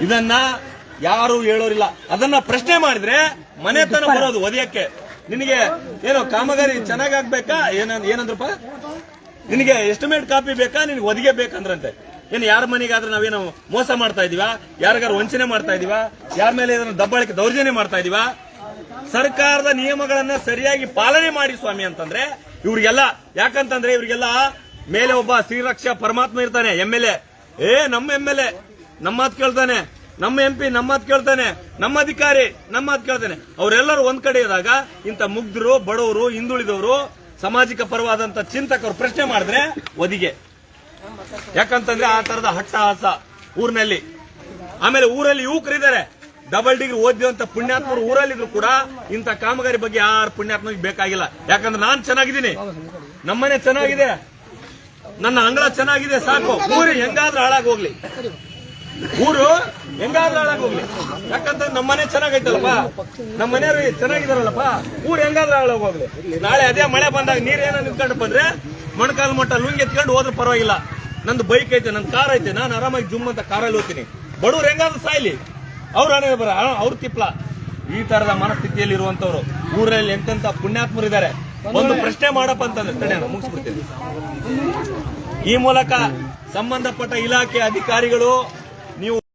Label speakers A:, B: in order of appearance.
A: ಇದನ್ನ ಯಾರು ಹೇಳೋರಿಲ್ಲ. ಅದನ್ನ ಪ್ರಶ್ನೆ ಮಾಡಿದ್ರೆ ಮನೆತನ ಬರೋದು ಒದೆಯಕ್ಕೆ. ನಿನಗೆ ಏನೋ ಕಾಮಗಾರಿ ಚೆನ್ನಾಗಾಗ್ಬೇಕಾ ಏನಂದ್ರಪ್ಪ, ನಿನಗೆ ಎಸ್ಟಿಮೇಟ್ ಕಾಪಿ ಬೇಕಾ, ನಿನಗೆ ಒದಿಗೆ ಬೇಕಂದ್ರಂತೆ. ಏನು ಯಾರ ಮನೆಗಾದ್ರೆ ನಾವೇನು ಮೋಸ ಮಾಡ್ತಾ ಇದೀವಾ, ಯಾರಿಗಾರು ವಂಚನೆ ಮಾಡ್ತಾ ಇದೀವಾ, ಯಾರ ಮೇಲೆ ದಬ್ಬಾಳಿಕೆ ದೌರ್ಜನ್ಯ ಮಾಡ್ತಾ ಇದೀವಾ? ಸರ್ಕಾರದ ನಿಯಮಗಳನ್ನ ಸರಿಯಾಗಿ ಪಾಲನೆ ಮಾಡಿ ಸ್ವಾಮಿ ಅಂತಂದ್ರೆ ಇವ್ರಿಗೆಲ್ಲ, ಯಾಕಂತಂದ್ರೆ ಇವ್ರಿಗೆಲ್ಲ ಮೇಲೆ ಒಬ್ಬ ಶ್ರೀರಕ್ಷ ಪರಮಾತ್ಮ ಇರ್ತಾನೆ, MLA. ನಮ್ಮ MLA ನಮ್ಮ ಮಾತು ಕೇಳ್ತಾನೆ, ನಮ್ಮ MP ನಮ್ಮ ಮಾತು ಕೇಳ್ತಾನೆ, ನಮ್ಮ ಅಧಿಕಾರಿ ನಮ್ಮ ಮಾತು ಕೇಳ್ತಾನೆ. ಅವರೆಲ್ಲರೂ ಒಂದ್ ಕಡೆ ಇದ್ದಾಗ ಇಂಥ ಮುಗ್ಧರು, ಬಡವರು, ಹಿಂದುಳಿದವರು, ಸಾಮಾಜಿಕ ಪರವಾದಂತ ಚಿಂತಕರು ಪ್ರಶ್ನೆ ಮಾಡಿದ್ರೆ ಒದಿಗೆ. ಯಾಕಂತಂದ್ರೆ ಆ ತರದ ಹಟ್ಟಹಾಸ ಊರಿನಲ್ಲಿ. ಆಮೇಲೆ ಊರಲ್ಲಿ ಯುವಕರಿದ್ದಾರೆ, ಡಬಲ್ ಡಿಗ್ರಿ ಓದಿದಂತ ಪುಣ್ಯಾತ್ಮರು ಊರಲ್ಲಿದ್ರು ಕೂಡ ಇಂಥ ಕಾಮಗಾರಿ ಬಗ್ಗೆ ಯಾರು ಪುಣ್ಯಾತ್ಮಗೆ ಬೇಕಾಗಿಲ್ಲ. ಯಾಕಂದ್ರೆ ನಾನ್ ಚೆನ್ನಾಗಿದ್ದೀನಿ, ನಮ್ಮನೆ ಚೆನ್ನಾಗಿದೆ, ನನ್ನ ಅಂಗಳ ಚೆನ್ನಾಗಿದೆ, ಸಾಕು. ಊರು ಹೆಂಗಾದ್ರೂ ಹಾಳಾಗಿ ಹೋಗ್ಲಿ, ಊರು ಹೆಂಗಾದ್ರೂ ಹಾಳಾಗಿ ಹೋಗ್ಲಿ. ಯಾಕಂತಂದ್ರೆ ನಮ್ಮನೆ ಚೆನ್ನಾಗೈತಲ್ಲಪ್ಪ, ನಮ್ಮ ಮನೆಯವರು ಚೆನ್ನಾಗಿದಾರಲ್ಲಪ್ಪ, ಊರು ಹೆಂಗಾದ್ರೂ ಹಾಳಾಗಿ ಹೋಗ್ಲಿ. ನಾಳೆ ಅದೇ ಮಳೆ ಬಂದಾಗ ನೀರೇನೋ ನಿಂತ್ಕೊಂಡು ಬಂದ್ರೆ ಮೊಣಕಾಲು ಮಟ್ಟ ಲುಂಗಿ ಎತ್ಕೊಂಡು ಹೋದ್ರೂ ಪರವಾಗಿಲ್ಲ. ನಂದು ಬೈಕ್ ಐತೆ, ನನ್ನ ಕಾರ್ ಐತೆ, ನಾನು ಆರಾಮಾಗಿ ಜುಮ್ ಅಂತ ಕಾರಲ್ಲಿ ಹೋಗ್ತೀನಿ. ಬಡವ್ರು ಹೆಂಗಾದ್ರೂ ಸಾಯ್ಲಿ, ಅವ್ರ ಹಣೆ ಬರ, ಅವ್ರ ತಿಪ್ಲ. ಈ ತರದ ಮನಸ್ಥಿತಿಯಲ್ಲಿ ಇರುವಂತವ್ರು ಊರಲ್ಲಿ ಎಂತೆಂತ ಪುಣ್ಯಾತ್ಮರು ಇದ್ದಾರೆ. ಒಂದು ಪ್ರಶ್ನೆ ಮಾಡಪ್ಪ ಅಂತಂದ್ರೆ ತಡೆ ಮುಗಿಸ್ಬಿಡ್ತೀನಿ. ಈ ಮೂಲಕ ಸಂಬಂಧಪಟ್ಟ ಇಲಾಖೆ ಅಧಿಕಾರಿಗಳು